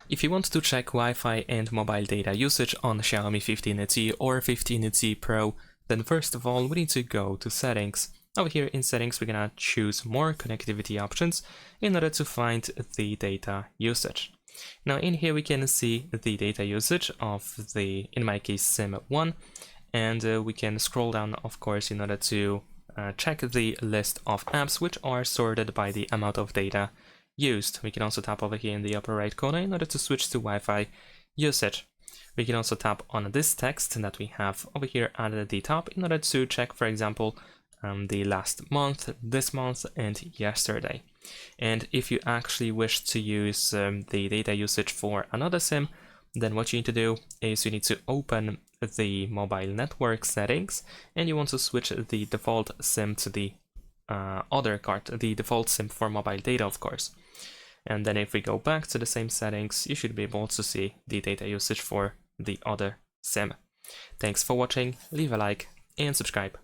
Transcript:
If you want to check Wi-Fi and mobile data usage on Xiaomi 15T or 15T Pro, then first of all we need to go to settings. Over here in settings we're gonna choose more connectivity options in order to find the data usage. Now in here we can see the data usage of the, in my case, SIM 1, and we can scroll down of course in order to check the list of apps which are sorted by the amount of data used. We can also tap over here in the upper right corner in order to switch to Wi-Fi usage. We can also tap on this text that we have over here at the top in order to check, for example, the last month, this month, and yesterday. And if you actually wish to use the data usage for another SIM, then what you need to do is you need to open the mobile network settings and you want to switch the default SIM to the other card, the default SIM for mobile data, of course. And then if we go back to the same settings, you should be able to see the data usage for the other SIM. Thanks for watching, leave a like and subscribe.